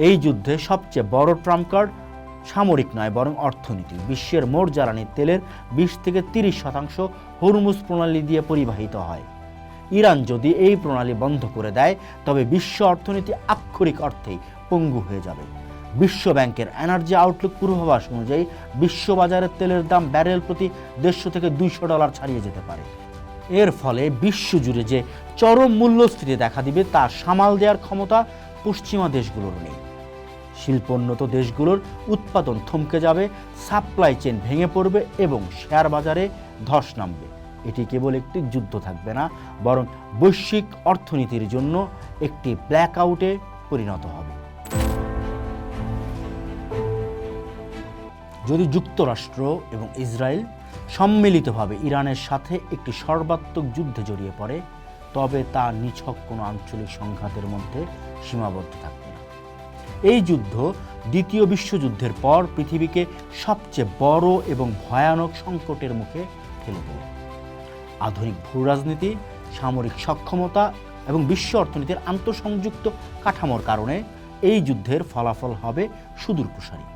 এই যুদ্ধে সবচেয়ে বড় ট্রাম্প কার্ড সামরিক নয় বরং অর্থনীতি। বিশ্বের মোট জ্বালানি তেলের 20 থেকে 30% হরমুজ প্রণালী দিয়ে পরিবাহিত হয়। ইরান যদি এই প্রণালী বন্ধ করে দেয় তবে বিশ্ব অর্থনীতি আক্ষরিক অর্থেই পঙ্গু হয়ে যাবে। বিশ্ব ব্যাংকের এনার্জি আউটলুক পূর্বাভাস অনুযায়ী বিশ্ববাজারের তেলের দাম ব্যারেল প্রতি $150 থেকে $200 ছাড়িয়ে যেতে পারে। এর ফলে বিশ্বজুড়ে যে চরম মূল্যস্ফীতি দেখা দিবে তা সামাল দেওয়ার ক্ষমতা পশ্চিমা দেশগুলোর নেই। শিল্পোন্নত দেশগুলোর উৎপাদন থমকে যাবে, সাপ্লাই চেইন ভেঙে পড়বে এবং শেয়ার বাজারে ধস নামবে। এটি কেবল একটি যুদ্ধ থাকবে না, বরং বৈশ্বিক অর্থনীতির জন্য একটি ব্ল্যাক আউটে পরিণত হবে। যদি যুক্তরাষ্ট্র এবং ইসরায়েল সম্মিলিতভাবে ইরানের সাথে একটি সর্বাত্মক যুদ্ধে জড়িয়ে পড়ে তবে তা নিছক কোনো আঞ্চলিক সংঘাতের মধ্যে সীমাবদ্ধ থাকবে না। এই যুদ্ধ দ্বিতীয় বিশ্বযুদ্ধের পর পৃথিবীকে সবচেয়ে বড় এবং ভয়ানক সংকটের মুখে ঠেলে দেবে। আধুনিক ভূরাজনীতি, সামরিক সক্ষমতা এবং বিশ্ব অর্থনীতির আন্তঃসংযুক্ত কাঠামোর কারণে এই যুদ্ধের ফলাফল হবে সুদূরপ্রসারী।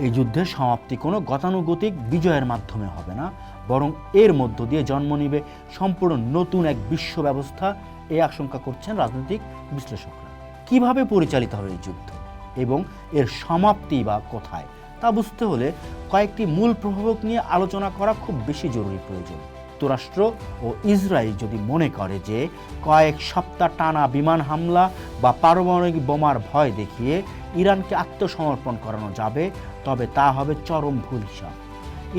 এই যুদ্ধের সমাপ্তি কোনো গতানুগতিক বিজয়ের মাধ্যমে হবে না, বরং এর মধ্য দিয়ে জন্ম নেবে সম্পূর্ণ নতুন এক বিশ্ব ব্যবস্থা, এই আশঙ্কা করছেন রাজনৈতিক বিশ্লেষকরা। কিভাবে পরিচালিত হবে এই যুদ্ধ এবং এর সমাপ্তি বা কোথায় তা বুঝতে হলে কয়েকটি মূল প্রভাবক নিয়ে আলোচনা করা খুব বেশি জরুরি প্রয়োজন। যুক্তরাষ্ট্র ও ইসরায়েল যদি মনে করে যে কয়েক সপ্তাহ টানা বিমান হামলা বা পারমাণবিক বোমার ভয় দেখিয়ে ইরানকে আত্মসমর্পণ করানো যাবে তবে তা হবে চরম ভুল হিসাব।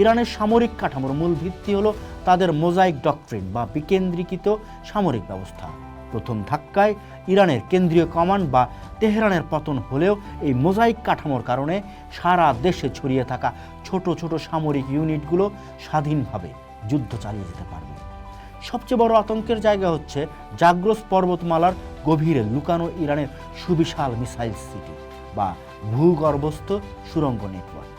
ইরানের সামরিক কাঠামোর মূল ভিত্তি হলো তাদের মোজাইক ডক্ট্রিন বা বিকেন্দ্রীকৃত সামরিক ব্যবস্থা। প্রথম ধাক্কায় ইরানের কেন্দ্রীয় কমান্ড বা তেহরানের পতন হলেও এই মোজাইক কাঠামোর কারণে সারা দেশে ছড়িয়ে থাকা ছোট ছোট সামরিক ইউনিটগুলো স্বাধীনভাবে যুদ্ধ চালিয়ে যেতে পারবে। সবচেয়ে বড় আতঙ্কের জায়গা হচ্ছে জাগ্রস পর্বতমালার গভীরে লুকানো ইরানের সুবিশাল মিসাইল সিটি বা ভূগর্ভস্থ সুড়ঙ্গ নেটওয়ার্ক।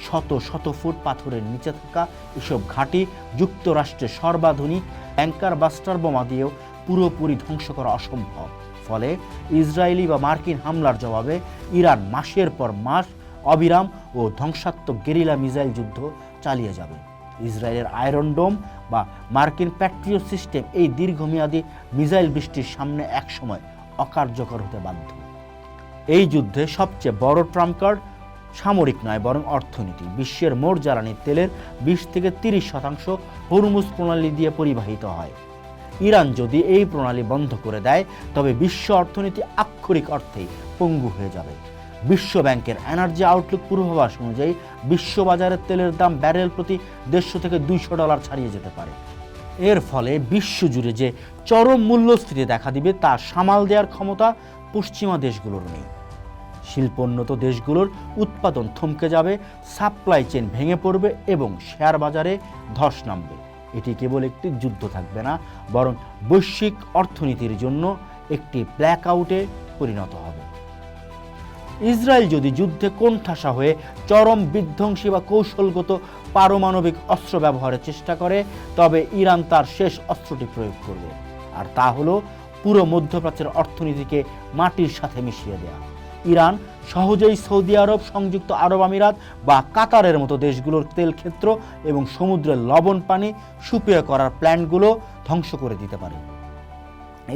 শত শত ফুট পাথরের নিচে থাকা এসব ঘাঁটি যুক্তরাষ্ট্রের সর্বাধুনিক অ্যাঙ্কার বাস্টার বোমা দিয়েও পুরোপুরি ধ্বংস করা অসম্ভব। ফলে ইসরায়েলি বা মার্কিন হামলার জবাবে ইরান মাসের পর মাস অবিরাম ও ধ্বংসাত্মক গেরিলা মিসাইল যুদ্ধ চালিয়ে যাবে। ইসরায়েলের আয়রন ডোম বা মার্কিন প্যাট্রিয়ট সিস্টেম এই দীর্ঘমেয়াদী মিসাইল বৃষ্টির সামনে একসময় অকার্যকর হতে বাধ্য। এই যুদ্ধে সবচেয়ে বড় ট্রাম্প কার্ড সামরিক নয় বরং অর্থনীতি। বিশ্বের মোট জ্বালানি তেলের 20 থেকে 30% হরমুজ প্রণালী দিয়ে পরিবাহিত হয়। ইরান যদি এই প্রণালী বন্ধ করে দেয় তবে বিশ্ব অর্থনীতি আক্ষরিক অর্থেই পঙ্গু হয়ে যাবে। বিশ্ব ব্যাংকের এনার্জি আউটলুক পূর্বাভাস অনুযায়ী বিশ্ববাজারের তেলের দাম ব্যারেল প্রতি $150 থেকে $200 ছাড়িয়ে যেতে পারে। এর ফলে বিশ্বজুড়ে যে চরম মূল্যস্ফীতি দেখা দিবে তা সামাল দেওয়ার ক্ষমতা পশ্চিমা দেশগুলোর নেই। শিল্পোন্নত দেশগুলোর উৎপাদন থমকে যাবে, সাপ্লাই চেইন ভেঙে পড়বে এবং শেয়ার বাজারে ধস নামবে। এটি কেবল একটি যুদ্ধ থাকবে না, বরং বৈশ্বিক অর্থনীতির জন্য একটি ব্ল্যাক আউটে পরিণত হবে। ইসরায়েল যদি যুদ্ধে কোণঠাসা হয়ে চরম বিধ্বংসী বা কৌশলগত পারমাণবিক অস্ত্র ব্যবহারের চেষ্টা করে তবে ইরান তার শেষ অস্ত্রটি প্রয়োগ করবে, আর তা হলো পুরো মধ্যপ্রাচ্যের অর্থনীতিকে মাটির সাথে মিশিয়ে দেয়া। ইরান সহজেই সৌদি আরব, সংযুক্ত আরব আমিরাত বা কাতারের মতো দেশগুলোর তেল ক্ষেত্র এবং সমুদ্রের লবণ পানি সুপেয় করার প্ল্যান্টগুলো ধ্বংস করে দিতে পারে।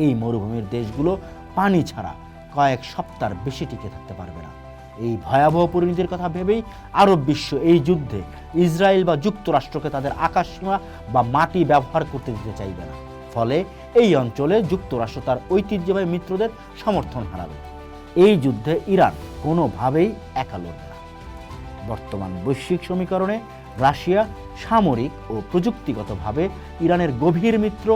এই মরুভূমির দেশগুলো পানি ছাড়া কয়েক সপ্তাহ বেশি টিকে থাকতে পারবে না। এই ভয়াবহ পরিণতির কথা ভেবেই আরব বিশ্ব এই যুদ্ধে ইসরায়েল বা যুক্তরাষ্ট্রকে তাদের আকাশসীমা বা মাটি ব্যবহার করতে দিতে চাইবে না। ফলে এই অঞ্চলে যুক্তরাষ্ট্র তার ঐতিহ্যবাহী মিত্রদের সমর্থন হারাবে। এই যুদ্ধে ইরান কোনোভাবেই একা লড়বে না। বর্তমান বৈশ্বিক সমীকরণে রাশিয়া সামরিক ও প্রযুক্তিগতভাবে ইরানের গভীর মিত্র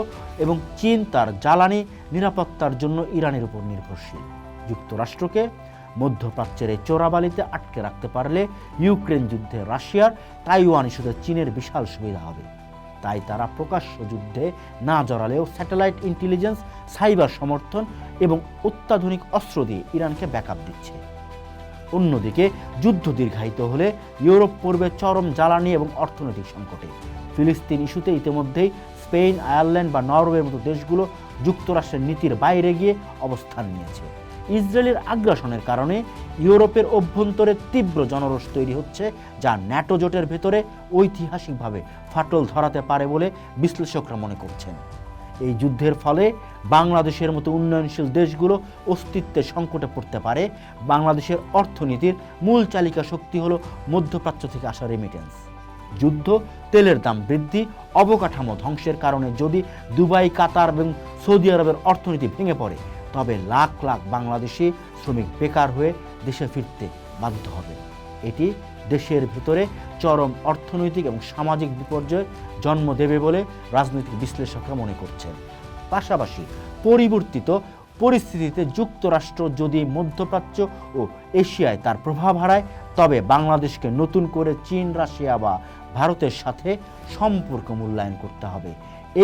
এবং চীন তার জ্বালানি নিরাপত্তার জন্য ইরানের উপর নির্ভরশীল। যুক্তরাষ্ট্রকে মধ্যপ্রাচ্যের এই চোরাবালিতে আটকে রাখতে পারলে ইউক্রেন যুদ্ধে রাশিয়ার, তাইওয়ান ইস্যুতে চীনের বিশাল সুবিধা হবে। তাই তারা প্রকাশ্য যুদ্ধে না জড়ালেও স্যাটেলাইট ইন্টেলিজেন্স, সাইবার সমর্থন এবং অত্যাধুনিক অস্ত্র দিয়ে ইরানকে ব্যাকআপ দিচ্ছে। অন্যদিকে যুদ্ধ দীর্ঘায়িত হলে ইউরোপ পড়বে চরম জ্বালানি এবং অর্থনৈতিক সংকটে। ফিলিস্তিন ইস্যুতে ইতিমধ্যেই স্পেন, আয়ারল্যান্ড বা নরওয়ের মতো দেশগুলো যুক্তরাষ্ট্রের নীতির বাইরে গিয়ে অবস্থান নিয়েছে। ইসরায়েলের আগ্রাসনের কারণে ইউরোপের অভ্যন্তরে তীব্র জনরোষ তৈরি হচ্ছে, যা ন্যাটো জোটের ভেতরে ঐতিহাসিকভাবে ফাটল ধরাতে পারে বলে বিশ্লেষকরা মনে করছেন। এই যুদ্ধের ফলে বাংলাদেশের মতো উন্নয়নশীল দেশগুলো অস্তিত্বের সংকটে পড়তে পারে। বাংলাদেশের অর্থনীতির মূল চালিকা শক্তি হলো মধ্যপ্রাচ্য থেকে আসা রেমিটেন্স। যুদ্ধ, তেলের দাম বৃদ্ধি, অবকাঠামো ধ্বংসের কারণে যদি দুবাই, কাতার এবং সৌদি আরবের অর্থনীতি ভেঙে পড়ে, তবে লাখ লাখ বাংলাদেশি শ্রমিক বেকার হয়ে দেশে ফিরতে বাধ্য হবে। এটি দেশের ভিতরে চরম অর্থনৈতিক এবং সামাজিক বিপর্যয় জন্ম দেবে বলে রাজনৈতিক বিশ্লেষকরা মনে করছেন। পাশাপাশি পরিবর্তিত পরিস্থিতিতে যুক্তরাষ্ট্র যদি মধ্যপ্রাচ্য ও এশিয়ায় তার প্রভাব হারায়, তবে বাংলাদেশকে নতুন করে চীন, রাশিয়া বা ভারতের সাথে সম্পর্ক মূল্যায়ন করতে হবে।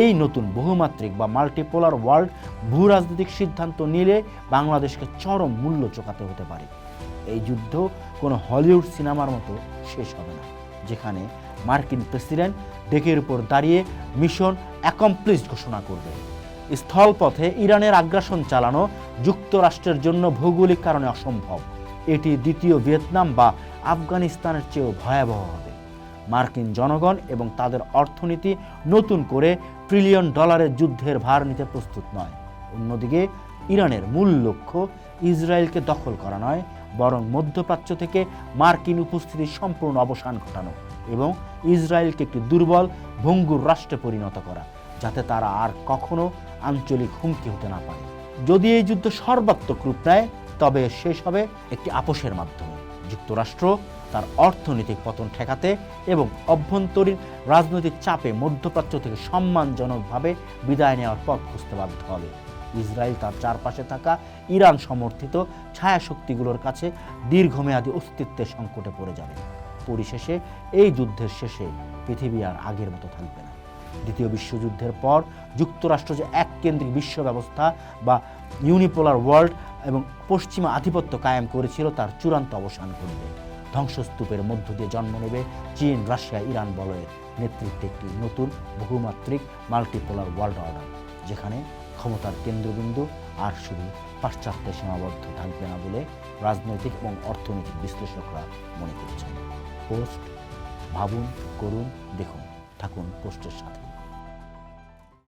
এই নতুন বহুমাত্রিক বা মাল্টিপোলার ওয়ার্ল্ড ভূ রাজনৈতিক সিদ্ধান্ত নিলে বাংলাদেশকে চরম মূল্য চোকাতে হতে পারে। এই যুদ্ধ কোনো হলিউড সিনেমার মতো শেষ হবে না, যেখানে মার্কিন প্রেসিডেন্ট ডেকের উপর দাঁড়িয়ে মিশন অ্যাকমপ্লিশড ঘোষণা করবে। স্থলপথে ইরানের আগ্রাসন চালানো যুক্তরাষ্ট্রের জন্য ভৌগোলিক কারণে অসম্ভব। এটি দ্বিতীয় ভিয়েতনাম বা আফগানিস্তানের চেয়েও ভয়াবহ হবে। মার্কিন জনগণ এবং তাদের অর্থনীতি নতুন করে ট্রিলিয়ন ডলারের যুদ্ধের ভার নিতে প্রস্তুত নয়। অন্যদিকে ইরানের মূল লক্ষ্য ইসরায়েলকে দখল করা নয়, বরং মধ্যপ্রাচ্য থেকে মার্কিন উপস্থিতির সম্পূর্ণ অবসান ঘটানো এবং ইসরায়েলকে একটি দুর্বল, ভঙ্গুর রাষ্ট্রে পরিণত করা, যাতে তারা আর কখনো আঞ্চলিক হুমকি হতে না পারে। যদি এই যুদ্ধ সর্বাত্মক রূপ নেয়, তবে শেষ হবে একটি আপোষের মাধ্যমে। যুক্তরাষ্ট্র তার অর্থনৈতিক পতন ঠেকাতে এবং অভ্যন্তরীণ রাজনৈতিক চাপে মধ্যপ্রাচ্য থেকে সম্মানজনকভাবে বিদায় নেওয়ার পথ খুঁজতে বাধ্য হবে। ইসরায়েল তার চারপাশে থাকা ইরান সমর্থিত ছায়া শক্তিগুলোর কাছে দীর্ঘমেয়াদী অস্তিত্বের সংকটে পড়ে যাবে। পরিশেষে এই যুদ্ধের শেষে পৃথিবী আর আগের মতো থাকবে না। দ্বিতীয় বিশ্বযুদ্ধের পর যুক্তরাষ্ট্র যে এককেন্দ্রিক বিশ্ব ব্যবস্থা বা ইউনিপোলার ওয়ার্ল্ড এবং পশ্চিমা আধিপত্য কায়েম করেছিল, তার চূড়ান্ত অবসান ঘটবে। ধ্বংসস্তূপের মধ্য দিয়ে জন্ম নেবে চীন, রাশিয়া, ইরান বলয়ের নেতৃত্বে একটি নতুন বহুমাত্রিক মাল্টিপোলার ওয়ার্ল্ড অর্ডার, যেখানে ক্ষমতার কেন্দ্রবিন্দু আর শুধু পাশ্চাত্যে সীমাবদ্ধ থাকবে না বলে রাজনৈতিক এবং অর্থনৈতিক বিশ্লেষকরা মনে করছেন। পোস্ট ভাবুন, করুন, দেখুন, থাকুন পোস্টের সাথে।